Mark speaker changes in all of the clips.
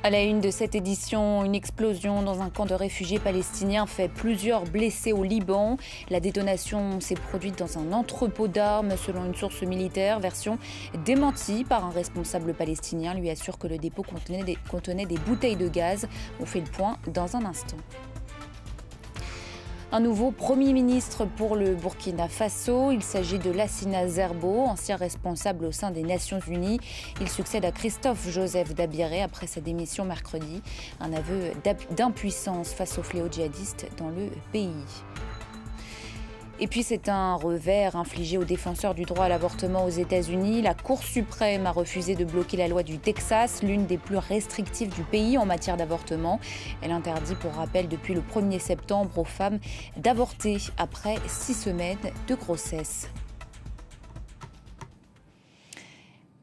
Speaker 1: À la une de cette édition, une explosion dans un camp de réfugiés palestiniens fait plusieurs blessés au Liban. La détonation s'est produite dans un entrepôt d'armes selon une source militaire. Version démentie par un responsable palestinien, lui assure que le dépôt contenait des bouteilles de gaz. On fait le point dans un instant. Un nouveau Premier ministre pour le Burkina Faso. Il s'agit de Lassina Zerbo, ancien responsable au sein des Nations Unies. Il succède à Christophe Joseph Dabiré après sa démission mercredi. Un aveu d'impuissance face au fléau djihadiste dans le pays. Et puis c'est un revers infligé aux défenseurs du droit à l'avortement aux États-Unis. La Cour suprême a refusé de bloquer la loi du Texas, l'une des plus restrictives du pays en matière d'avortement. Elle interdit pour rappel depuis le 1er septembre aux femmes d'avorter après 6 semaines de grossesse.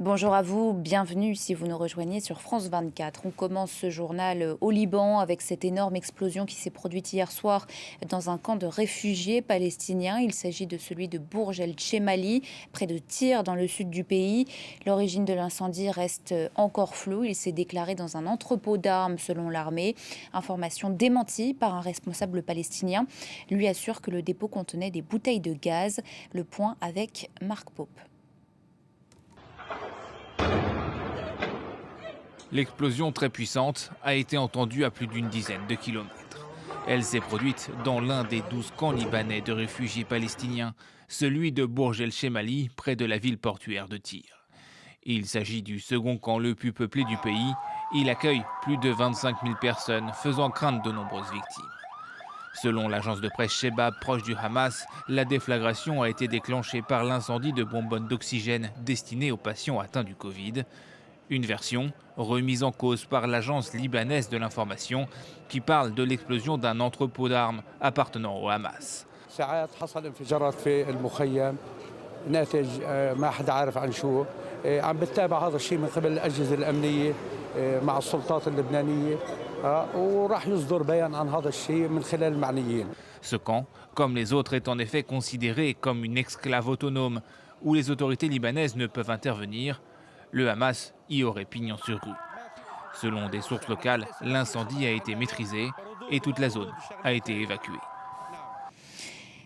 Speaker 1: Bonjour à vous, bienvenue si vous nous rejoignez sur France 24. On commence ce journal au Liban avec cette énorme explosion qui s'est produite hier soir dans un camp de réfugiés palestiniens. Il s'agit de celui de Bourj el-Chemali, près de Tyr dans le sud du pays. L'origine de l'incendie reste encore floue. Il s'est déclaré dans un entrepôt d'armes selon l'armée. Information démentie par un responsable palestinien. Lui assure que le dépôt contenait des bouteilles de gaz. Le point avec Marc Pope.
Speaker 2: L'explosion très puissante a été entendue à plus d'une dizaine de kilomètres. Elle s'est produite dans l'un des 12 camps libanais de réfugiés palestiniens, celui de Bourj el-Chemali, près de la ville portuaire de Tyr. Il s'agit du second camp le plus peuplé du pays. Il accueille plus de 25 000 personnes, faisant craindre de nombreuses victimes. Selon l'agence de presse Shebab, proche du Hamas, la déflagration a été déclenchée par l'incendie de bonbonnes d'oxygène destinées aux patients atteints du Covid. Une version remise en cause par l'agence libanaise de l'information qui parle de l'explosion d'un entrepôt d'armes appartenant au Hamas. Ce camp, comme les autres, est en effet considéré comme une exclave autonome où les autorités libanaises ne peuvent intervenir. Le Hamas y aurait pignon sur rue. Selon des sources locales, l'incendie a été maîtrisé et toute la zone a été évacuée.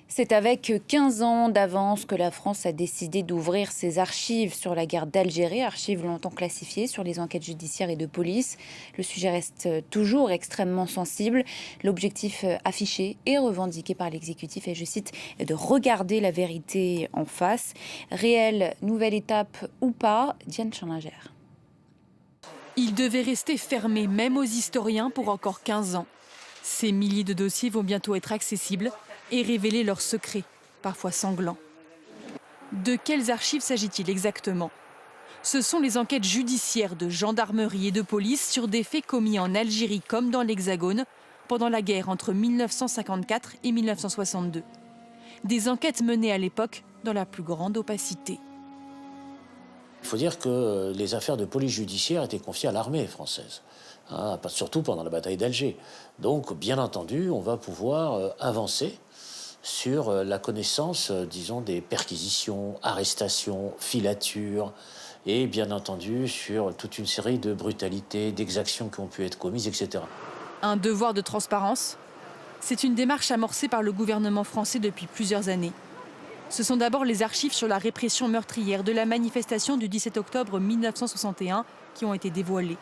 Speaker 1: C'est avec 15 ans d'avance que la France a décidé d'ouvrir ses archives sur la guerre d'Algérie, archives longtemps classifiées sur les enquêtes judiciaires et de police. Le sujet reste toujours extrêmement sensible. L'objectif affiché et revendiqué par l'exécutif est, je cite, de regarder la vérité en face. Réelle nouvelle étape ou pas, Diane Schallinger.
Speaker 3: Il devait rester fermé, même aux historiens, pour encore 15 ans. Ces milliers de dossiers vont bientôt être accessibles et révéler leurs secrets, parfois sanglants. De quelles archives s'agit-il exactement? Ce sont les enquêtes judiciaires de gendarmerie et de police sur des faits commis en Algérie comme dans l'Hexagone pendant la guerre entre 1954 et 1962. Des enquêtes menées à l'époque dans la plus grande opacité.
Speaker 4: Il faut dire que les affaires de police judiciaire étaient confiées à l'armée française, surtout pendant la bataille d'Alger. Donc, bien entendu, on va pouvoir avancer sur la connaissance, disons, des perquisitions, arrestations, filatures, et bien entendu sur toute une série de brutalités, d'exactions qui ont pu être commises, etc.
Speaker 3: Un devoir de transparence, c'est une démarche amorcée par le gouvernement français depuis plusieurs années. Ce sont d'abord les archives sur la répression meurtrière de la manifestation du 17 octobre 1961 qui ont été dévoilées.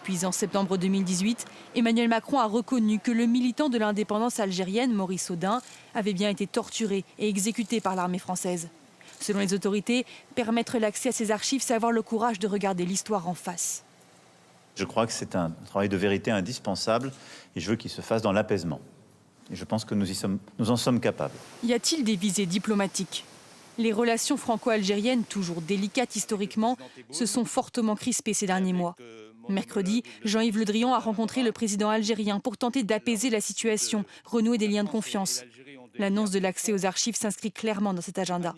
Speaker 3: Puis en septembre 2018, Emmanuel Macron a reconnu que le militant de l'indépendance algérienne, Maurice Audin, avait bien été torturé et exécuté par l'armée française. Selon les autorités, permettre l'accès à ces archives, c'est avoir le courage de regarder l'histoire en face.
Speaker 5: Je crois que c'est un travail de vérité indispensable et je veux qu'il se fasse dans l'apaisement. Et je pense que nous en sommes capables.
Speaker 3: Y a-t-il des visées diplomatiques? Les relations franco-algériennes, toujours délicates historiquement, se sont fortement crispées ces derniers mois. Mercredi, Jean-Yves Le Drian a rencontré le président algérien pour tenter d'apaiser la situation, renouer des liens de confiance. L'annonce de l'accès aux archives s'inscrit clairement dans cet agenda.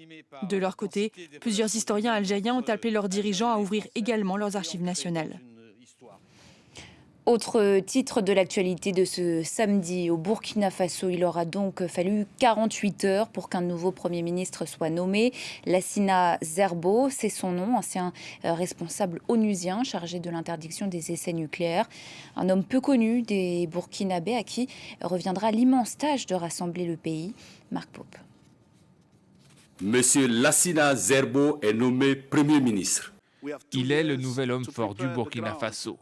Speaker 3: De leur côté, plusieurs historiens algériens ont appelé leurs dirigeants à ouvrir également leurs archives nationales.
Speaker 1: Autre titre de l'actualité de ce samedi, au Burkina Faso, il aura donc fallu 48 heures pour qu'un nouveau Premier ministre soit nommé. Lassina Zerbo, c'est son nom, ancien responsable onusien chargé de l'interdiction des essais nucléaires. Un homme peu connu des Burkinabés à qui reviendra l'immense tâche de rassembler le pays. Marc Pope.
Speaker 6: Monsieur Lassina Zerbo est nommé Premier ministre.
Speaker 2: Il est le nouvel homme fort du Burkina Faso.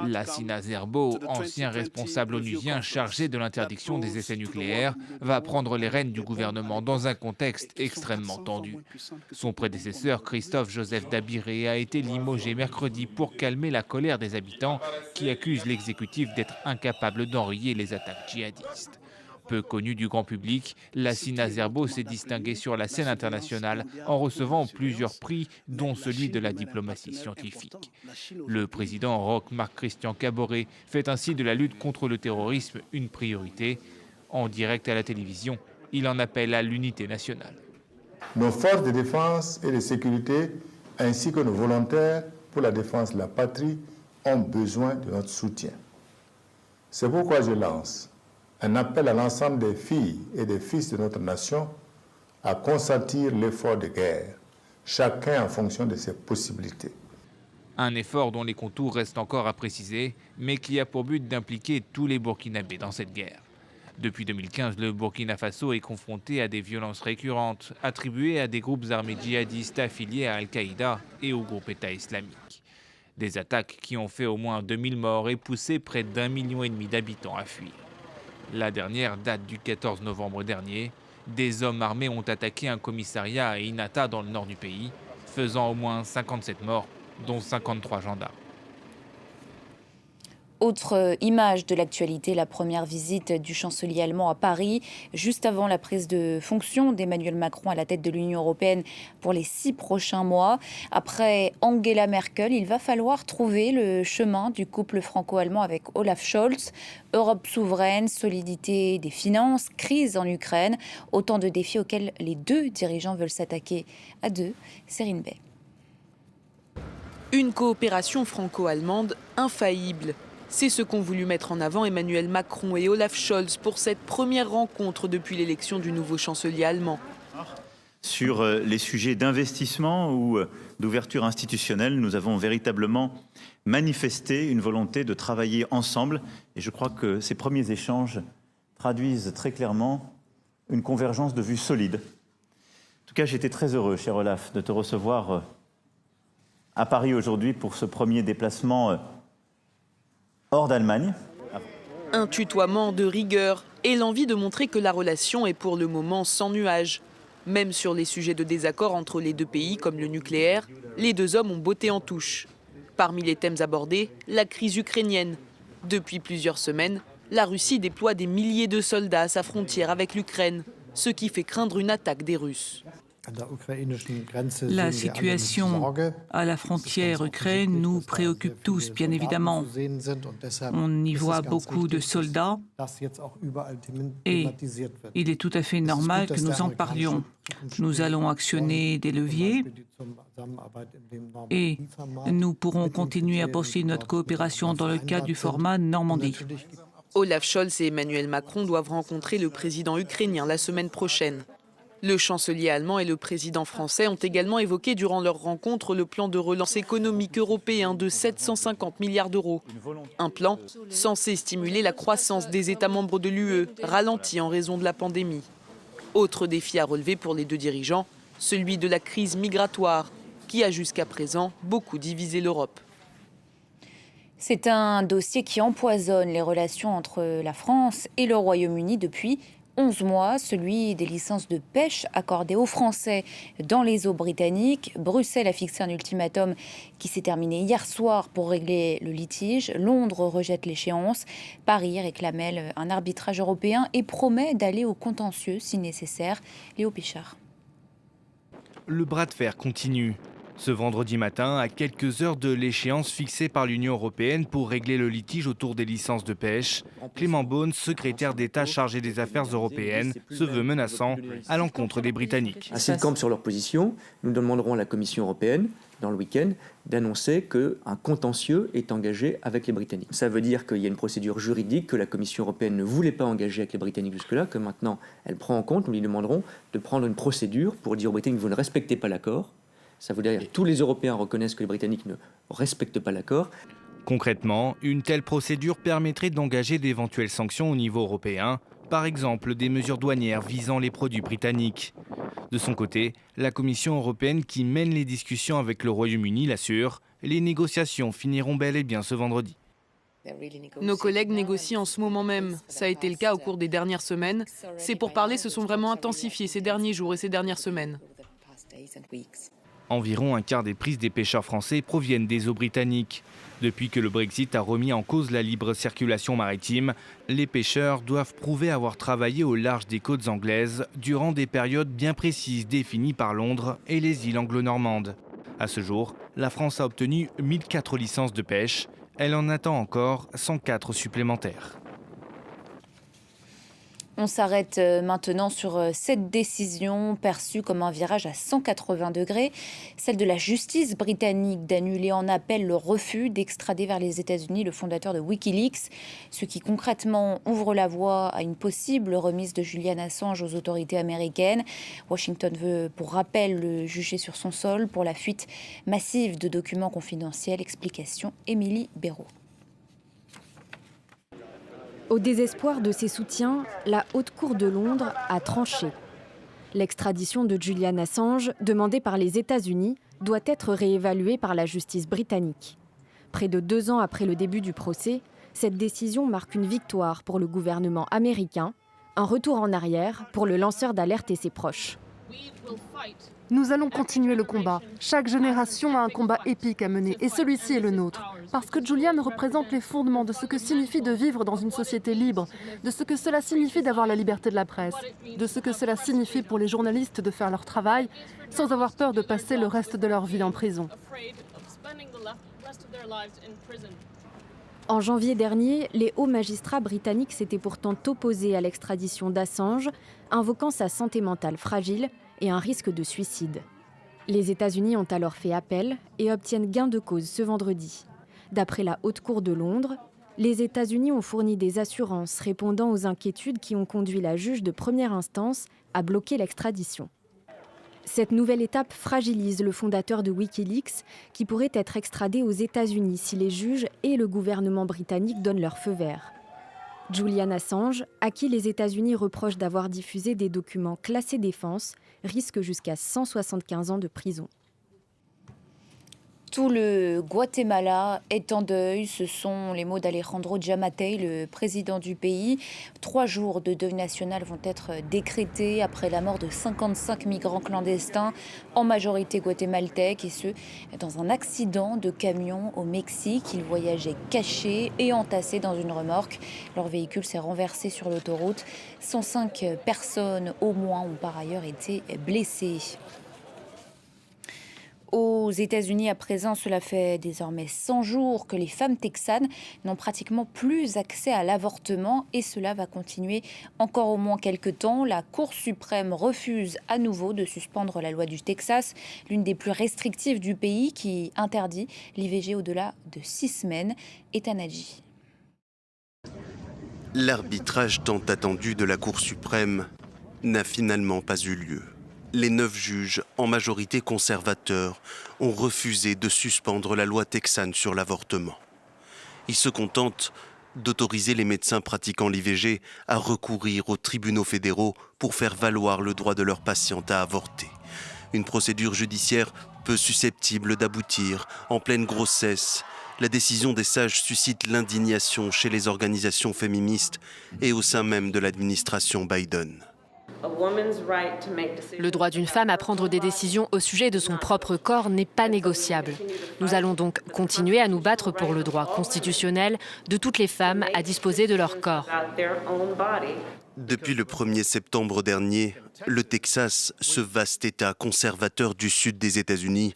Speaker 2: Lassina Zerbo, ancien responsable onusien chargé de l'interdiction des essais nucléaires, va prendre les rênes du gouvernement dans un contexte extrêmement tendu. Son prédécesseur, Christophe Joseph Dabiré, a été limogé mercredi pour calmer la colère des habitants qui accusent l'exécutif d'être incapable d'enrayer les attaques djihadistes. Peu connu du grand public, Lassina Zerbo s'est distingué sur la scène internationale en recevant plusieurs prix, dont celui de la diplomatie scientifique. Le président Roch Marc Christian Kaboré fait ainsi de la lutte contre le terrorisme une priorité. En direct à la télévision, il en appelle à l'unité nationale.
Speaker 7: Nos forces de défense et de sécurité, ainsi que nos volontaires pour la défense de la patrie, ont besoin de notre soutien. C'est pourquoi je lance un appel à l'ensemble des filles et des fils de notre nation à consentir l'effort de guerre, chacun en fonction de ses possibilités.
Speaker 2: Un effort dont les contours restent encore à préciser, mais qui a pour but d'impliquer tous les Burkinabés dans cette guerre. Depuis 2015, le Burkina Faso est confronté à des violences récurrentes, attribuées à des groupes armés djihadistes affiliés à Al-Qaïda et au groupe État islamique. Des attaques qui ont fait au moins 2000 morts et poussé près d'1,5 million d'habitants à fuir. La dernière date du 14 novembre dernier. Des hommes armés ont attaqué un commissariat à Inata dans le nord du pays, faisant au moins 57 morts, dont 53 gendarmes.
Speaker 1: Autre image de l'actualité, la première visite du chancelier allemand à Paris, juste avant la prise de fonction d'Emmanuel Macron à la tête de l'Union européenne pour les 6 prochains mois. Après Angela Merkel, il va falloir trouver le chemin du couple franco-allemand avec Olaf Scholz. Europe souveraine, solidité des finances, crise en Ukraine, autant de défis auxquels les deux dirigeants veulent s'attaquer à deux. Céline Bay.
Speaker 8: Une coopération franco-allemande infaillible. C'est ce qu'ont voulu mettre en avant Emmanuel Macron et Olaf Scholz pour cette première rencontre depuis l'élection du nouveau chancelier allemand.
Speaker 5: Sur les sujets d'investissement ou d'ouverture institutionnelle, nous avons véritablement manifesté une volonté de travailler ensemble. Et je crois que ces premiers échanges traduisent très clairement une convergence de vues solide. En tout cas, j'étais très heureux, cher Olaf, de te recevoir à Paris aujourd'hui pour ce premier déplacement hors d'Allemagne.
Speaker 8: Un tutoiement de rigueur et l'envie de montrer que la relation est pour le moment sans nuages. Même sur les sujets de désaccord entre les deux pays comme le nucléaire, les deux hommes ont botté en touche. Parmi les thèmes abordés, la crise ukrainienne. Depuis plusieurs semaines, la Russie déploie des milliers de soldats à sa frontière avec l'Ukraine, ce qui fait craindre une attaque des Russes.
Speaker 9: La situation à la frontière Ukraine nous préoccupe tous, bien évidemment. On y voit beaucoup de soldats et il est tout à fait normal que nous en parlions. Nous allons actionner des leviers et nous pourrons continuer à poursuivre notre coopération dans le cadre du format Normandie.
Speaker 8: Olaf Scholz et Emmanuel Macron doivent rencontrer le président ukrainien la semaine prochaine. Le chancelier allemand et le président français ont également évoqué durant leur rencontre le plan de relance économique européen de 750 milliards d'euros. Un plan censé stimuler la croissance des États membres de l'UE, ralentie en raison de la pandémie. Autre défi à relever pour les deux dirigeants, celui de la crise migratoire, qui a jusqu'à présent beaucoup divisé l'Europe.
Speaker 1: C'est un dossier qui empoisonne les relations entre la France et le Royaume-Uni depuis 11 mois, celui des licences de pêche accordées aux Français dans les eaux britanniques. Bruxelles a fixé un ultimatum qui s'est terminé hier soir pour régler le litige. Londres rejette l'échéance. Paris réclame un arbitrage européen et promet d'aller au contentieux si nécessaire. Léo Pichard.
Speaker 10: Le bras de fer continue. Ce vendredi matin, à quelques heures de l'échéance fixée par l'Union européenne pour régler le litige autour des licences de pêche, Clément Beaune, secrétaire d'État chargé des affaires européennes, se veut menaçant à l'encontre des Britanniques.
Speaker 11: S'ils campent sur leur position, nous demanderons à la Commission européenne dans le week-end, d'annoncer qu'un contentieux est engagé avec les Britanniques. Ça veut dire qu'il y a une procédure juridique que la Commission européenne ne voulait pas engager avec les Britanniques jusque-là, que maintenant elle prend en compte. Nous lui demanderons de prendre une procédure pour dire aux Britanniques vous ne respectez pas l'accord. Ça veut dire que tous les Européens reconnaissent que les Britanniques ne respectent pas l'accord.
Speaker 10: Concrètement, une telle procédure permettrait d'engager d'éventuelles sanctions au niveau européen, par exemple des mesures douanières visant les produits britanniques. De son côté, la Commission européenne qui mène les discussions avec le Royaume-Uni l'assure, les négociations finiront bel et bien ce vendredi.
Speaker 8: Nos collègues négocient en ce moment même. Ça a été le cas au cours des dernières semaines. Ces pourparlers se sont vraiment intensifiés ces derniers jours et ces dernières semaines.
Speaker 10: Environ un quart des prises des pêcheurs français proviennent des eaux britanniques. Depuis que le Brexit a remis en cause la libre circulation maritime, les pêcheurs doivent prouver avoir travaillé au large des côtes anglaises durant des périodes bien précises définies par Londres et les îles anglo-normandes. À ce jour, la France a obtenu 1004 licences de pêche. Elle en attend encore 104 supplémentaires.
Speaker 1: On s'arrête maintenant sur cette décision perçue comme un virage à 180 degrés, celle de la justice britannique d'annuler en appel le refus d'extrader vers les États-Unis le fondateur de Wikileaks, ce qui concrètement ouvre la voie à une possible remise de Julian Assange aux autorités américaines. Washington veut, pour rappel, le juger sur son sol pour la fuite massive de documents confidentiels. Explication Émilie Béraud.
Speaker 12: Au désespoir de ses soutiens, la Haute Cour de Londres a tranché. L'extradition de Julian Assange, demandée par les États-Unis, doit être réévaluée par la justice britannique. Près de 2 ans après le début du procès, cette décision marque une victoire pour le gouvernement américain, un retour en arrière pour le lanceur d'alerte et ses proches.
Speaker 13: Nous allons continuer le combat. Chaque génération a un combat épique à mener et celui-ci est le nôtre. Parce que Julian représente les fondements de ce que signifie de vivre dans une société libre, de ce que cela signifie d'avoir la liberté de la presse, de ce que cela signifie pour les journalistes de faire leur travail sans avoir peur de passer le reste de leur vie en prison.
Speaker 12: En janvier dernier, les hauts magistrats britanniques s'étaient pourtant opposés à l'extradition d'Assange, invoquant sa santé mentale fragile et un risque de suicide. Les États-Unis ont alors fait appel et obtiennent gain de cause ce vendredi. D'après la Haute Cour de Londres, les États-Unis ont fourni des assurances répondant aux inquiétudes qui ont conduit la juge de première instance à bloquer l'extradition. Cette nouvelle étape fragilise le fondateur de Wikileaks, qui pourrait être extradé aux États-Unis si les juges et le gouvernement britannique donnent leur feu vert. Julian Assange, à qui les États-Unis reprochent d'avoir diffusé des documents classés défense, risque jusqu'à 175 ans de prison.
Speaker 1: Tout le Guatemala est en deuil. Ce sont les mots d'Alejandro Giammattei, le président du pays. 3 jours de deuil national vont être décrétés après la mort de 55 migrants clandestins, en majorité guatémaltèques, et ce, dans un accident de camion au Mexique. Ils voyageaient cachés et entassés dans une remorque. Leur véhicule s'est renversé sur l'autoroute. 105 personnes au moins ont par ailleurs été blessées. Aux États-Unis, à présent, cela fait désormais 100 jours que les femmes texanes n'ont pratiquement plus accès à l'avortement et cela va continuer encore au moins quelques temps. La Cour suprême refuse à nouveau de suspendre la loi du Texas, l'une des plus restrictives du pays qui interdit l'IVG au-delà de 6 semaines. Ethan Hadji.
Speaker 14: L'arbitrage tant attendu de la Cour suprême n'a finalement pas eu lieu. Les 9 juges, en majorité conservateurs, ont refusé de suspendre la loi texane sur l'avortement. Ils se contentent d'autoriser les médecins pratiquant l'IVG à recourir aux tribunaux fédéraux pour faire valoir le droit de leurs patientes à avorter. Une procédure judiciaire peu susceptible d'aboutir en pleine grossesse. La décision des sages suscite l'indignation chez les organisations féministes et au sein même de l'administration Biden.
Speaker 15: Le droit d'une femme à prendre des décisions au sujet de son propre corps n'est pas négociable. Nous allons donc continuer à nous battre pour le droit constitutionnel de toutes les femmes à disposer de leur corps.
Speaker 14: Depuis le 1er septembre dernier, le Texas, ce vaste État conservateur du sud des États-Unis,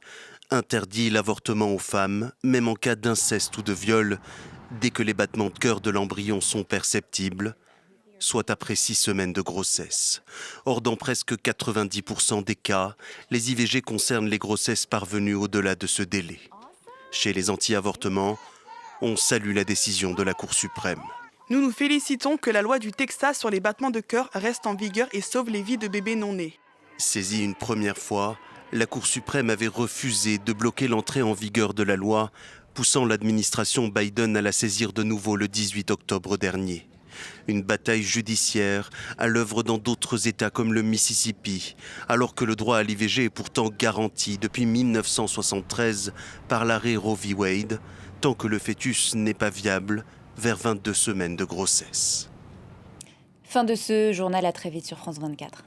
Speaker 14: interdit l'avortement aux femmes, même en cas d'inceste ou de viol, dès que les battements de cœur de l'embryon sont perceptibles, soit après 6 semaines de grossesse. Or, dans presque 90% des cas, les IVG concernent les grossesses parvenues au-delà de ce délai. Chez les anti-avortements, on salue la décision de la Cour suprême.
Speaker 16: Nous nous félicitons que la loi du Texas sur les battements de cœur reste en vigueur et sauve les vies de bébés non nés.
Speaker 14: Saisie une première fois, la Cour suprême avait refusé de bloquer l'entrée en vigueur de la loi, poussant l'administration Biden à la saisir de nouveau le 18 octobre dernier. Une bataille judiciaire à l'œuvre dans d'autres États comme le Mississippi, alors que le droit à l'IVG est pourtant garanti depuis 1973 par l'arrêt Roe v. Wade, tant que le fœtus n'est pas viable vers 22 semaines de grossesse.
Speaker 1: Fin de ce journal, à très vite sur France 24.